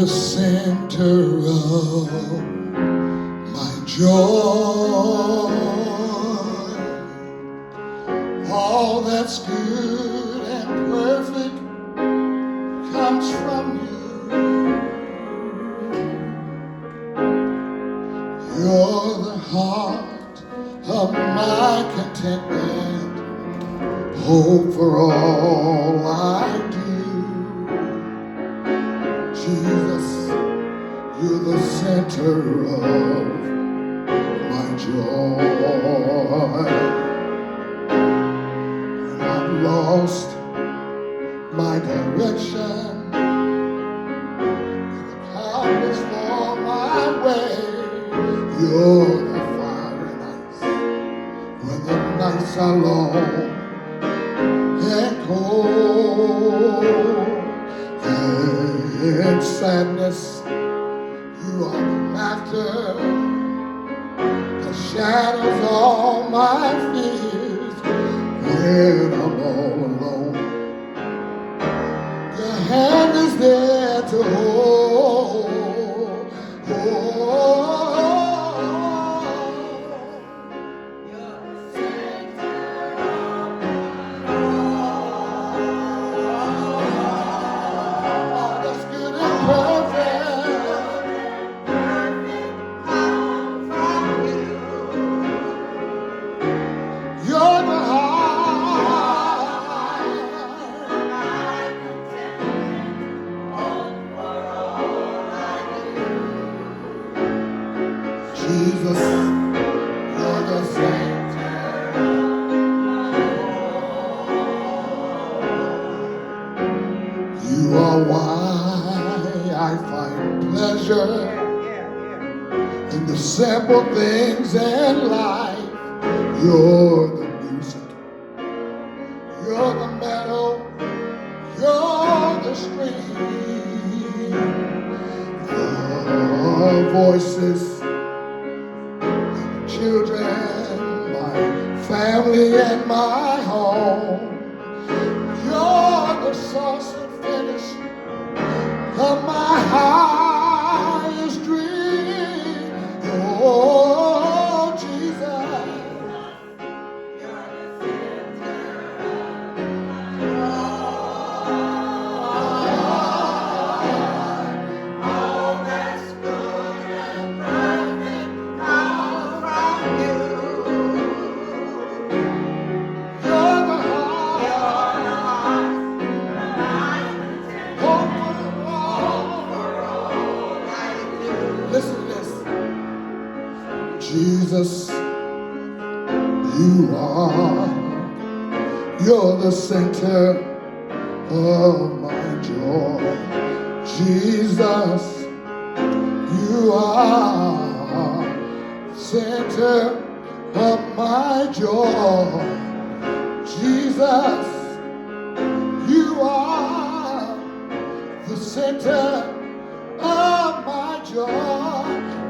the center of my joy. All that's good and perfect comes from you. You're the heart of my contentment, hope for all I do. Jesus, you're the center of my joy. When I've lost my direction, and the compass for my way, you're the fire and ice. When the nights are long and cold, in sadness, you are the laughter that shadows all my fears. When I'm all alone, your hand is there to hold. Jesus, you're the center. You are why I find pleasure in the simple things in life. You're the music, you're the meadow, you're the stream, the voices, children, my family, and my home. You're the source and finish of my highest dream. Oh, Jesus, you're the center of all that's good and perfect. Listen to this. Jesus, you're the center of my joy. Jesus, you are the center of my joy. Jesus, you are the center of my joy.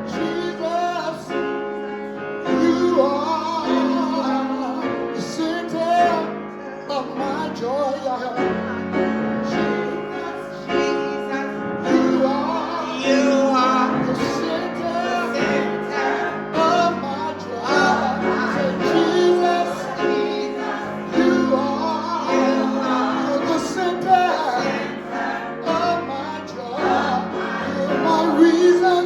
Jesus, you are the center of my joy. Jesus, you are the center of my joy. Say, Jesus, you are the center of my joy. You're my reason.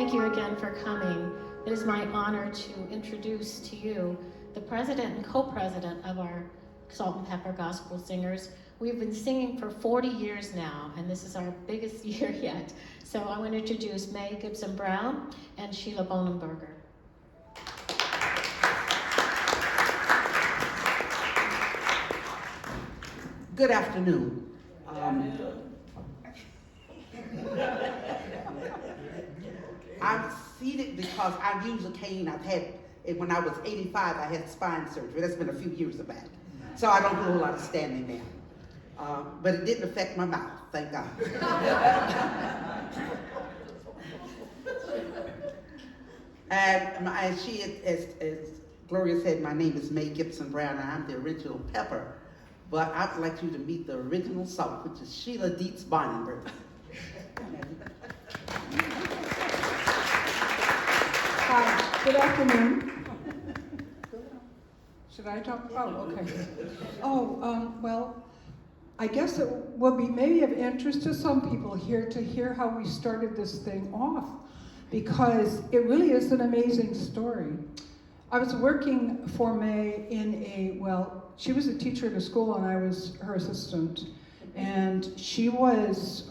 thank you again for coming. It is my honor to introduce to you the president and co-president of our Salt and Pepper Gospel Singers. We've been singing for 40 years now, and this is our biggest year yet. So I want to introduce May Gibson Brown and Sheila Bonenberger. Good afternoon. I'm seated because I use a cane. I've had it when I was 85. I had spine surgery. That's been a few years back. So I don't do a whole lot of standing now. But it didn't affect my mouth, thank God. And as Gloria said, my name is May Gibson Brown, and I'm the original Pepper. But I'd like you to meet the original Salt, which is Sheila Dietz Bonenberger. Hi, good afternoon. Should I talk? Oh, okay. Well, I guess it will be maybe of interest to some people here to hear how we started this thing off, because it really is an amazing story. I was working for May she was a teacher at a school and I was her assistant. And she was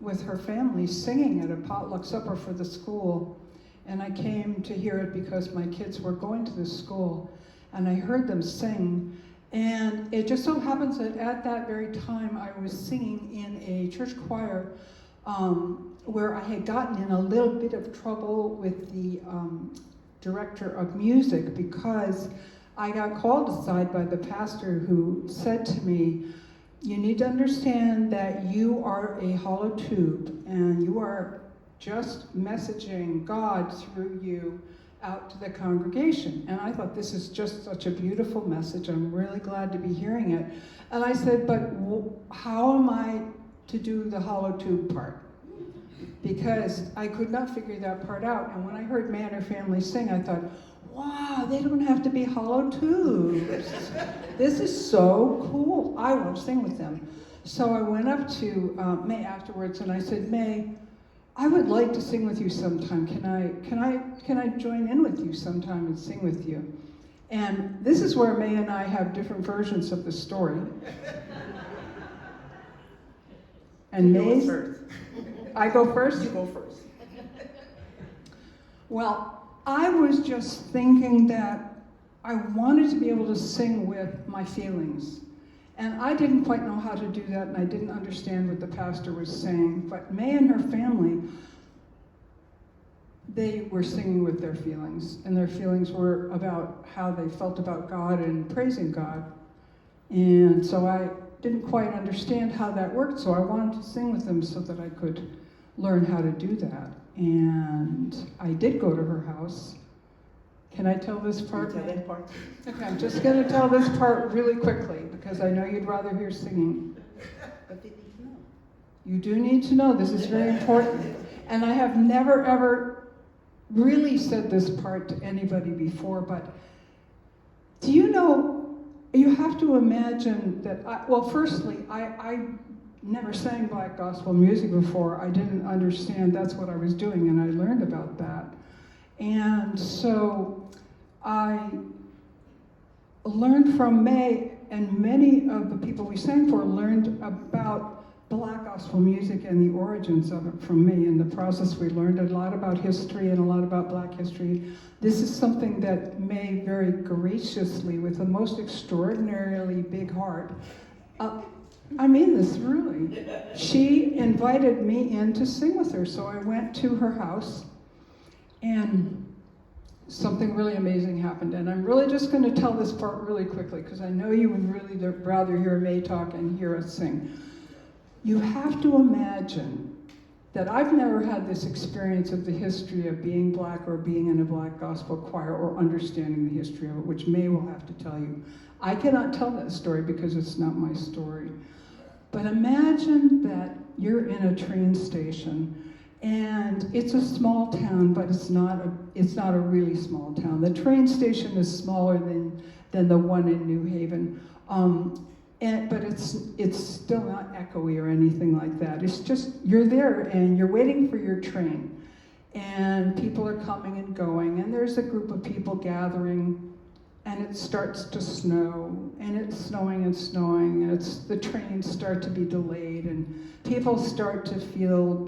with her family singing at a potluck supper for the school. And I came to hear it because my kids were going to this school. And I heard them sing. And it just so happens that at that very time I was singing in a church choir where I had gotten in a little bit of trouble with the director of music, because I got called aside by the pastor who said to me, "You need to understand that you are a hollow tube and you are just messaging God through you out to the congregation." And I thought, this is just such a beautiful message. I'm really glad to be hearing it. And I said, but how am I to do the hollow tube part? Because I could not figure that part out. And when I heard May and her family sing, I thought, wow, they don't have to be hollow tubes. This is so cool. I want to sing with them. So I went up to May afterwards and I said, May, I would like to sing with you sometime. Can I join in with you sometime and sing with you? And this is where May and I have different versions of the story. And May's first. I go first? You go first. Well, I was just thinking that I wanted to be able to sing with my feelings. And I didn't quite know how to do that, and I didn't understand what the pastor was saying. But May and her family, they were singing with their feelings. And their feelings were about how they felt about God and praising God. And so I didn't quite understand how that worked, so I wanted to sing with them so that I could learn how to do that. And I did go to her house. Can I tell this part? Tell that part. Okay, I'm just going to tell this part really quickly because I know you'd rather hear singing. But they need to know. You do need to know. This is very important. And I have never, ever really said this part to anybody before, but do you know, you have to imagine that, firstly, I never sang black gospel music before. I didn't understand that's what I was doing, and I learned about that. And so I learned from May, and many of the people we sang for learned about black gospel music and the origins of it from me. In the process, we learned a lot about history and a lot about black history. This is something that May very graciously, with the most extraordinarily big heart, I mean this really. She invited me in to sing with her, so I went to her house, and something really amazing happened. And I'm really just going to tell this part really quickly, because I know you would really rather hear May talk and hear us sing. You have to imagine that I've never had this experience of the history of being black or being in a black gospel choir or understanding the history of it, which May will have to tell you. I cannot tell that story because it's not my story. But imagine that you're in a train station, and it's a small town, but it's not a really small town. The train station is smaller than the one in New Haven, but it's still not echoey or anything like that. It's just you're there and you're waiting for your train, and people are coming and going, and there's a group of people gathering, and it starts to snow, and it's snowing and snowing, and the trains start to be delayed, and people start to feel,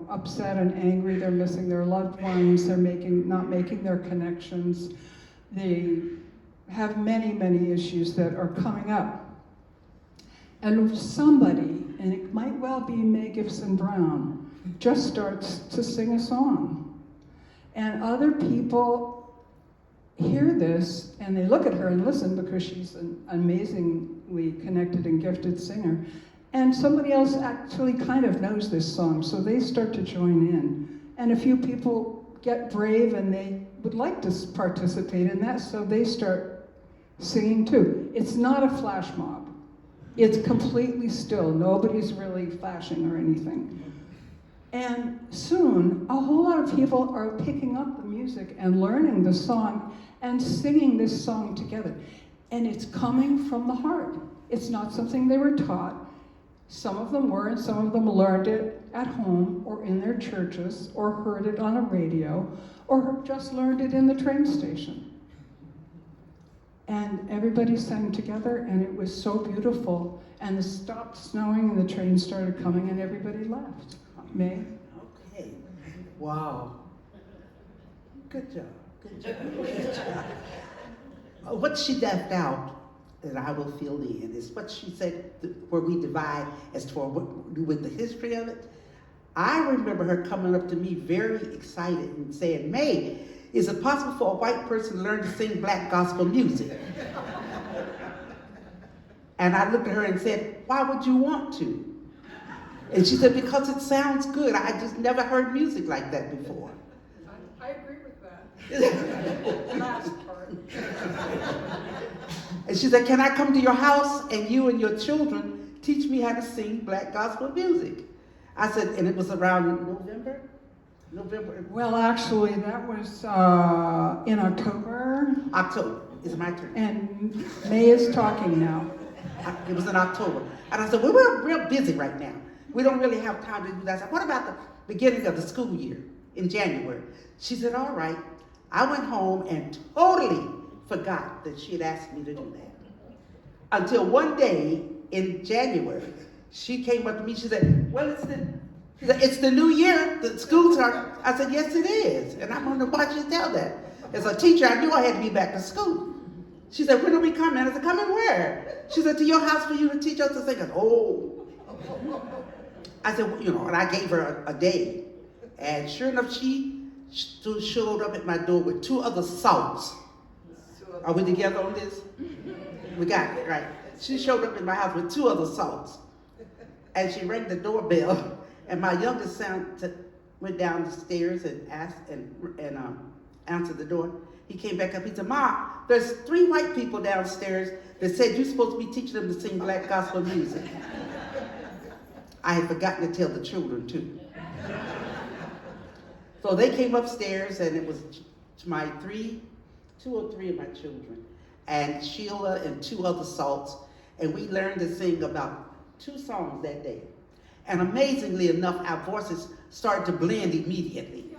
upset and angry. They're missing their loved ones. They're not making their connections. They have many, many issues that are coming up. And somebody, and it might well be Mae Gibson Brown, just starts to sing a song. And other people hear this, and they look at her and listen because she's an amazingly connected and gifted singer. And somebody else actually kind of knows this song, so they start to join in. And a few people get brave and they would like to participate in that, so they start singing too. It's not a flash mob. It's completely still. Nobody's really flashing or anything. And soon, a whole lot of people are picking up the music and learning the song and singing this song together. And it's coming from the heart. It's not something they were taught. Some of them were, and some of them learned it at home or in their churches or heard it on a radio or just learned it in the train station. And everybody sang together, and it was so beautiful. And it stopped snowing, and the train started coming, and everybody left. Mae? Okay. Wow. Good job. Good job. Good job. What she left out, and I will fill in, is what she said, where we divide as to what we do with the history of it. I remember her coming up to me very excited and saying, Mae, is it possible for a white person to learn to sing black gospel music? And I looked at her and said, why would you want to? And she said, because it sounds good. I just never heard music like that before. I agree with that. Last part. And she said, can I come to your house and you and your children teach me how to sing black gospel music? I said, and it was around November. Well, actually, that was in October. October is my turn. And Mae is talking now. It was in October. And I said, well, we're real busy right now. We don't really have time to do that. I said, what about the beginning of the school year in January? She said, all right. I went home and totally forgot that she had asked me to do that. Until one day in January, she came up to me, she said, well, it's the new year, the school starts. I said, yes, it is. And I'm wondering why you tell that. As a teacher, I knew I had to be back to school. She said, when are we coming? I said, coming where? She said, to your house for you to teach us to sing. I said, oh. I said, well, and I gave her a day. And sure enough, she showed up at my door with 2 other salts. Are we together on this? We got it, right. She showed up at my house with 2 other salts. And she rang the doorbell. And my youngest son went down the stairs and asked and answered the door. He came back up. He said, Ma, there's 3 white people downstairs that said you're supposed to be teaching them to sing black gospel music. I had forgotten to tell the children too. So they came upstairs, and it was my 2 or 3 of my children, and Sheila and 2 other salts, and we learned to sing about 2 songs that day. And amazingly enough, our voices started to blend immediately.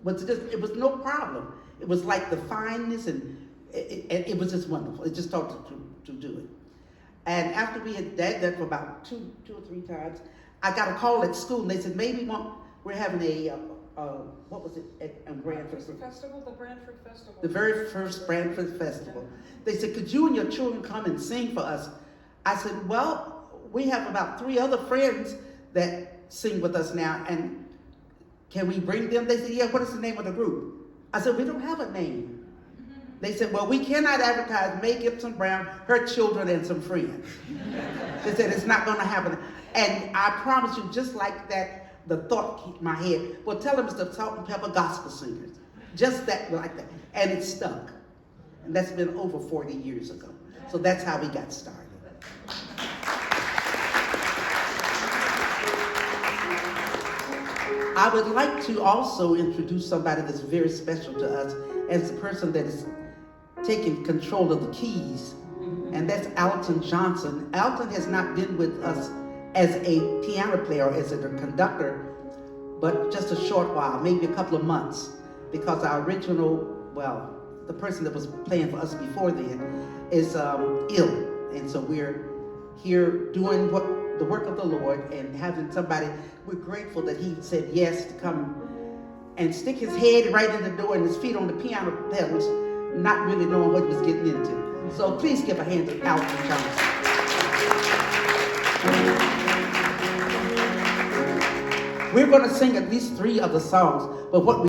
It was no problem. It was like the fineness, and it was just wonderful. It just started to do it. And after we had done that for about 2 or 3 times, I got a call at school, and they said, maybe we're having what was it at Branford? The Branford Festival. The very first Branford Festival. They said, could you and your children come and sing for us? I said, well, we have about 3 other friends that sing with us now, and can we bring them? They said, yeah, what is the name of the group? I said, we don't have a name. They said, well, we cannot advertise Mae Gibson Brown, her children, and some friends. They said, it's not going to happen. And I promise you, just like that, the thought hit my head. Well, tell them it's the Salt and Pepper Gospel Singers. Just that, like that. And it stuck. And that's been over 40 years ago. So that's how we got started. I would like to also introduce somebody that's very special to us as the person that is taking control of the keys, and that's Alton Johnson. Alton has not been with us as a piano player or as a conductor, but just a short while, maybe a couple of months, because our original, well, the person that was playing for us before then is ill. And so we're here doing the work of the Lord and having somebody, we're grateful that he said yes to come and stick his head right in the door and his feet on the piano pedals, not really knowing what he was getting into. So please give a hand to Alton Johnson. We're going to sing at least 3 of the songs, but what we